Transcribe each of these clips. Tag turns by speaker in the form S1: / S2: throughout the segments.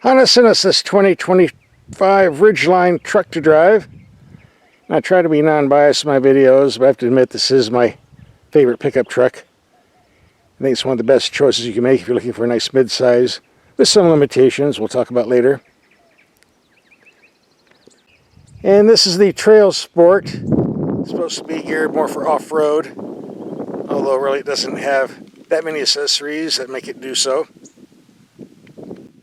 S1: Honda sent us this 2025 Ridgeline truck to drive. I try to be non-biased in my videos, but I have to admit this is my favorite pickup truck. I think it's one of the best choices you can make if you're looking for a nice mid-size, with some limitations we'll talk about later. And this is the Trail Sport. It's supposed to be geared more for off-road, although really it doesn't have that many accessories that make it do so.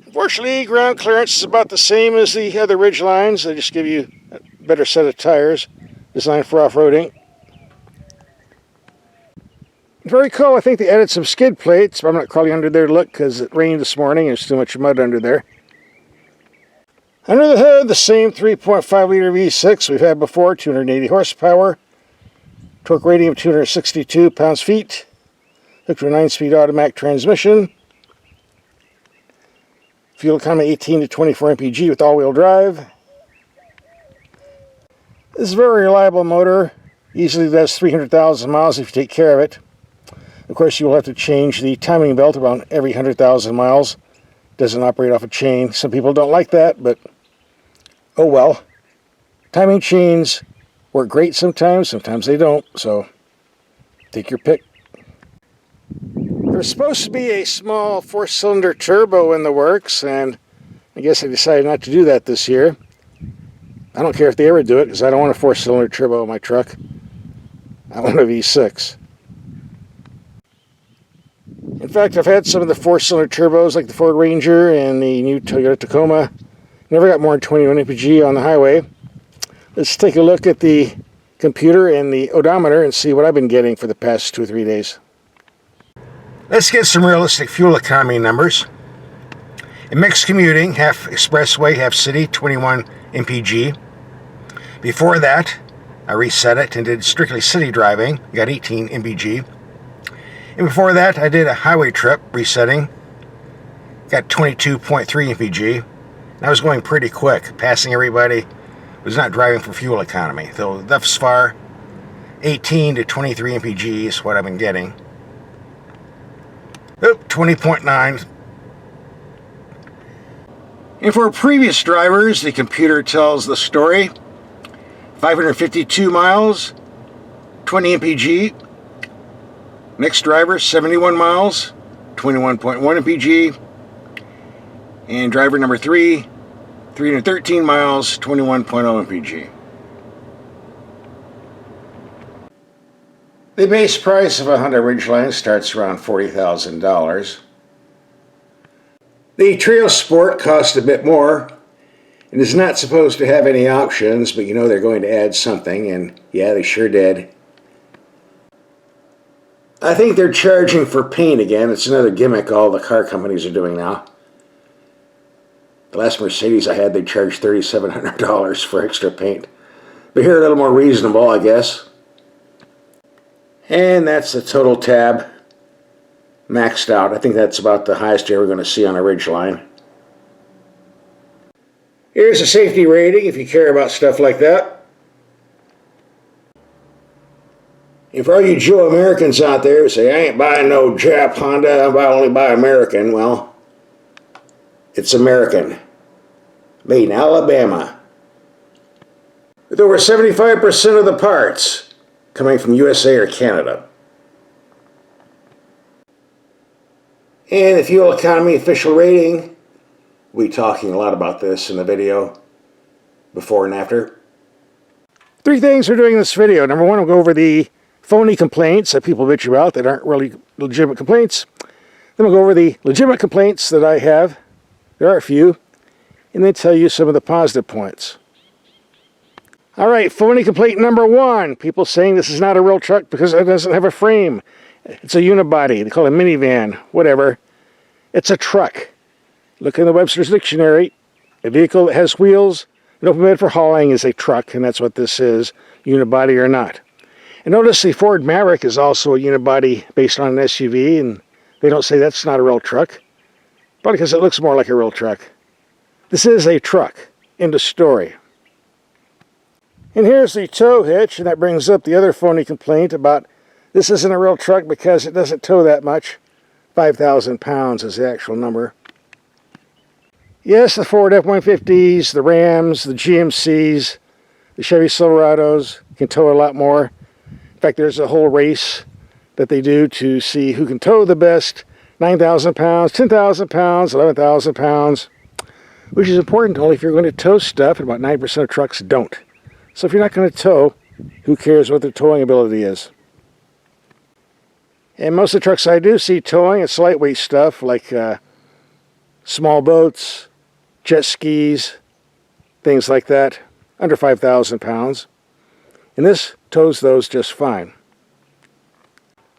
S1: Unfortunately, ground clearance is about the same as the other Ridgelines. They just give you a better set of tires designed for off-roading. Very cool. I think they added some skid plates, but I'm not crawling under there to look because it rained this morning and there's too much mud under there. Under the hood, the same 3.5 liter V6 we've had before, 280 horsepower, torque rating of 262 pounds-feet, hooked to a 9-speed automatic transmission, fuel economy 18 to 24 mpg with all-wheel drive. This is a very reliable motor, easily does 300,000 miles if you take care of it. Of course, you will have to change the timing belt around every 100,000 miles. It doesn't operate off a chain. Some people don't like that, but oh well. Timing chains work great sometimes they don't, so take your pick. There's supposed to be a small 4-cylinder turbo in the works, and I guess I decided not to do that this year. I don't care if they ever do it, because I don't want a 4-cylinder turbo in my truck. I want a V6. In fact, I've had some of the 4-cylinder turbos like the Ford Ranger and the new Toyota Tacoma. Never got more than 21 mpg on the highway. Let's take a look at the computer and the odometer and see what I've been getting for the past 2 or 3 days. Let's get some realistic fuel economy numbers. In mixed commuting, half expressway, half city, 21 mpg. Before that, I reset it and did strictly city driving, got 18 mpg. And before that, I did a highway trip, resetting, got 22.3 mpg. And I was going pretty quick, passing everybody, was not driving for fuel economy. Though thus far, 18 to 23 mpg is what I've been getting. Oh, 20.9. And for previous drivers, the computer tells the story. 552 miles, 20 mpg. Next driver, 71 miles, 21.1 mpg. And driver number 3, 313 miles, 21.0 mpg. The base price of a Honda Ridgeline starts around $40,000. The Trail Sport costs a bit more and is not supposed to have any options, but you know they're going to add something, and yeah, they sure did. I think they're charging for paint again. It's another gimmick all the car companies are doing now. The last Mercedes I had, they charged $3,700 for extra paint. But here a little more reasonable, I guess. And that's the total tab, maxed out. I think that's about the highest you're ever going to see on a Ridgeline. Here's a safety rating if you care about stuff like that. If all you Joe Americans out there who say, I ain't buying no Jap Honda, I only buy American, well, it's American. Made in Alabama. With over 75% of the parts coming from USA or Canada. And the fuel economy official rating, we'll be talking a lot about this in the video, before and after. 3 things we're doing in this video. Number 1, we'll go over the phony complaints that people bitch about that aren't really legitimate complaints. Then we'll go over the legitimate complaints that I have. There are a few. And then tell you some of the positive points. Alright, phony complaint number 1. People saying this is not a real truck because it doesn't have a frame. It's a unibody. They call it a minivan. Whatever. It's a truck. Look in the Webster's Dictionary. A vehicle that has wheels, an open bed for hauling is a truck, and that's what this is, unibody or not. And notice the Ford Maverick is also a unibody based on an SUV, and they don't say that's not a real truck. Probably because it looks more like a real truck. This is a truck. End of story. And here's the tow hitch, and that brings up the other phony complaint about this isn't a real truck because it doesn't tow that much. 5,000 pounds is the actual number. Yes, the Ford F-150s, the Rams, the GMCs, the Chevy Silverados can tow a lot more. In fact, there's a whole race that they do to see who can tow the best. 9,000 pounds, 10,000 pounds, 11,000 pounds, which is important only if you're going to tow stuff, and about 9% of trucks don't. So if you're not going to tow, who cares what their towing ability is? And most of the trucks I do see towing, it's lightweight stuff like small boats, jet skis, things like that, under 5,000 pounds. And this tows those just fine.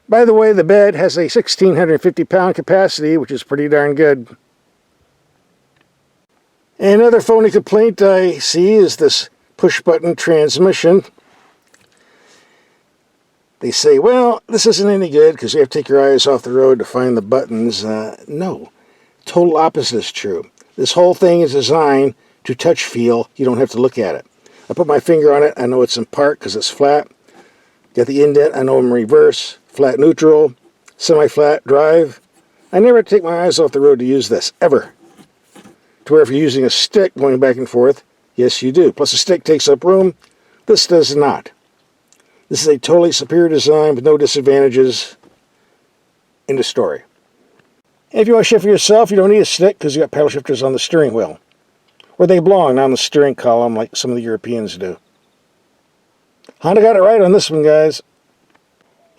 S1: By the way, the bed has a 1,650 pound capacity, which is pretty darn good. Another phony complaint I see is this push-button transmission. They say, well, this isn't any good because you have to take your eyes off the road to find the buttons. No, total opposite is true. This whole thing is designed to touch feel. You don't have to look at it. I put my finger on it. I know it's in park because it's flat. Got the indent. I know I'm in reverse. Flat neutral. Semi-flat drive. I never take my eyes off the road to use this, ever. To where if you're using a stick going back and forth, yes you do. Plus the stick takes up room. This does not. This is a totally superior design with no disadvantages. End of story. And if you want to shift for yourself, you don't need a stick because you got paddle shifters on the steering wheel. Where they belong, not on the steering column like some of the Europeans do. Honda got it right on this one, guys.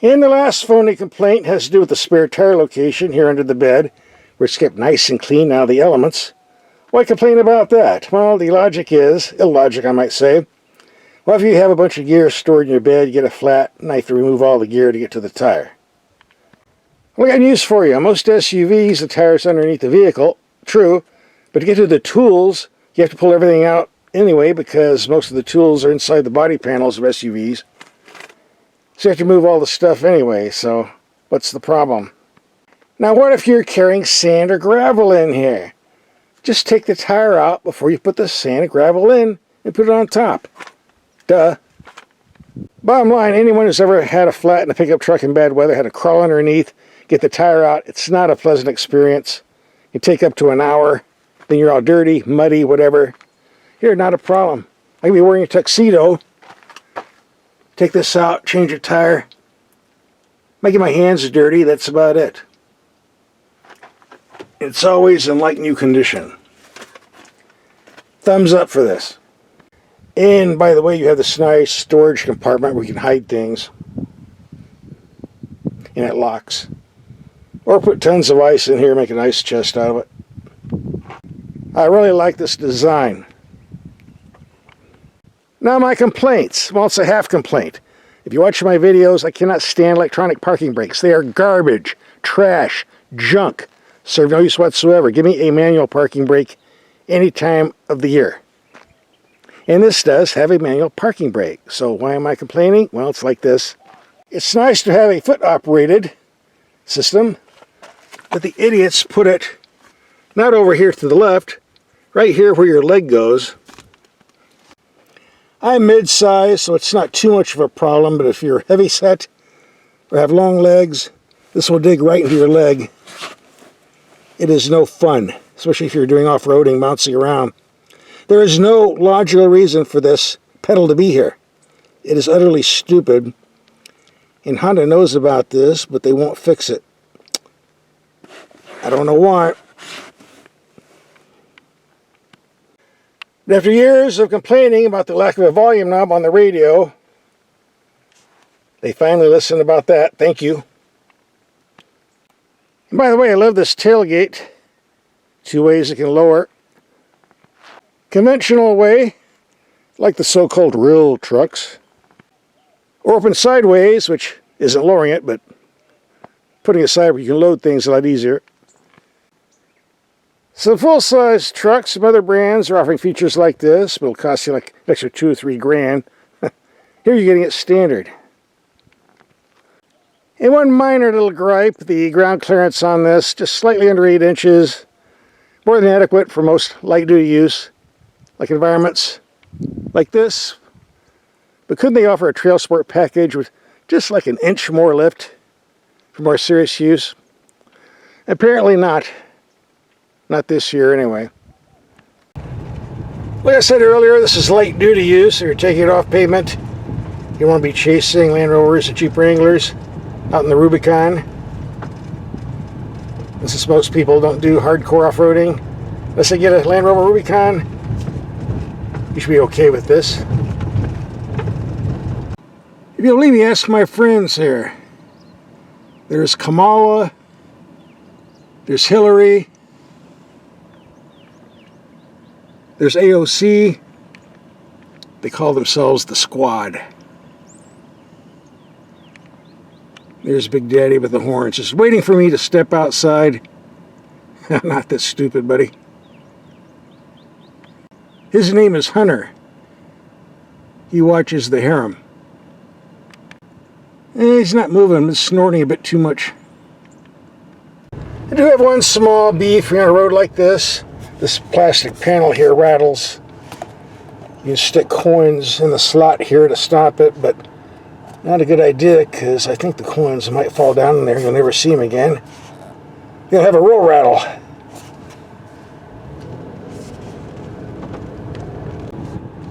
S1: And the last phony complaint has to do with the spare tire location here under the bed, where it's kept nice and clean out of the elements. Why complain about that? Well, the logic is, illogic I might say, well, if you have a bunch of gear stored in your bed, you get a flat knife to remove all the gear to get to the tire. Well, I got news for you. On most SUVs, the tire's underneath the vehicle. True, but to get to the tools, you have to pull everything out anyway because most of the tools are inside the body panels of SUVs. So you have to move all the stuff anyway, so what's the problem? Now what if you're carrying sand or gravel in here? Just take the tire out before you put the sand and gravel in and put it on top. Duh. Bottom line, anyone who's ever had a flat in a pickup truck in bad weather had to crawl underneath, get the tire out. It's not a pleasant experience. It can take up to an hour. Then you're all dirty, muddy, whatever. Here, not a problem. I can be wearing a tuxedo. Take this out, change your tire. Making my hands dirty, that's about it. It's always in like new condition. Thumbs up for this. And by the way, you have this nice storage compartment where you can hide things. And it locks. Or put tons of ice in here, make an ice chest out of it. I really like this design. Now my complaints. Well, it's a half complaint. If you watch my videos, I cannot stand electronic parking brakes. They are garbage, trash, junk. Serve no use whatsoever. Give me a manual parking brake any time of the year. And this does have a manual parking brake. So why am I complaining? Well, it's like this. It's nice to have a foot-operated system, but the idiots put it not over here to the left, right here where your leg goes. I'm mid-size, so it's not too much of a problem, but if you're heavy set or have long legs, this will dig right into your leg. It is no fun, especially if you're doing off-roading, bouncing around. There is no logical reason for this pedal to be here. It is utterly stupid, and Honda knows about this, but they won't fix it. I don't know why. After years of complaining about the lack of a volume knob on the radio, they finally listened about that. Thank you. And by the way, I love this tailgate. Two ways it can lower. Conventional way, like the so-called real trucks. Or open sideways, which isn't lowering it, but putting it aside where you can load things a lot easier. So full-size trucks, some other brands are offering features like this, but it'll cost you like an extra $2 or $3 grand. Here you're getting it standard. And one minor little gripe, the ground clearance on this, just slightly under 8 inches. More than adequate for most light-duty use, like environments like this. But couldn't they offer a trail sport package with just like an inch more lift for more serious use? Apparently not. Not this year, anyway. Like I said earlier, this is light duty use, so you're taking it off pavement. You want to be chasing Land Rovers and Jeep Wranglers out in the Rubicon. And since most people don't do hardcore off-roading, unless they get a Land Rover Rubicon, you should be okay with this. If you'll believe me, ask my friends here. There's Kamala, there's Hillary, there's AOC. They call themselves the Squad. There's Big Daddy with the horns, just waiting for me to step outside. I'm not this stupid, buddy. His name is Hunter. He watches the harem. He's not moving, he's snorting a bit too much. I do have one small beef on a road like this. This plastic panel here rattles. You can stick coins in the slot here to stop it, but not a good idea because I think the coins might fall down in there. You'll never see them again. You'll have a roll rattle.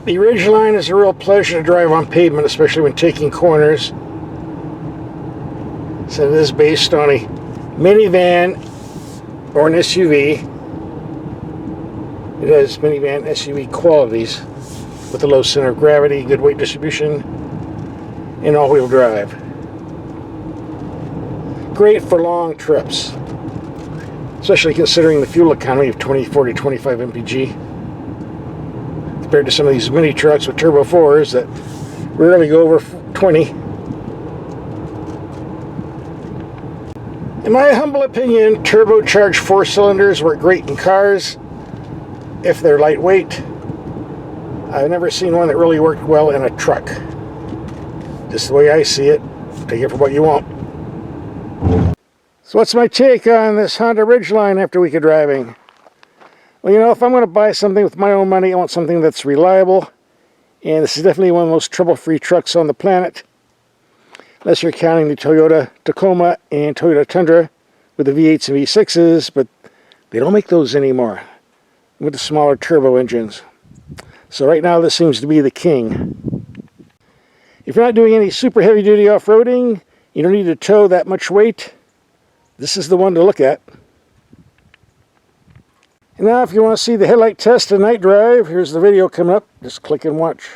S1: The Ridgeline is a real pleasure to drive on pavement, especially when taking corners. So it is based on a minivan or an SUV. It has minivan SUV qualities with a low center of gravity, good weight distribution, and all-wheel drive. Great for long trips, especially considering the fuel economy of 24 to 25 mpg compared to some of these mini trucks with turbo 4s that rarely go over 20. In my humble opinion, turbocharged 4-cylinders work great in cars if they're lightweight. I've never seen one that really worked well in a truck. Just the way I see it. Take it for what you want. So what's my take on this Honda Ridgeline after a week of driving? Well, you know, if I'm going to buy something with my own money, I want something that's reliable. And this is definitely one of the most trouble-free trucks on the planet. Unless you're counting the Toyota Tacoma and Toyota Tundra with the V8s and V6s, but they don't make those anymore with the smaller turbo engines. So right now this seems to be the king. If you're not doing any super heavy duty off-roading, you don't need to tow that much weight, this is the one to look at. And now if you want to see the headlight test and night drive, here's the video coming up. Just click and watch.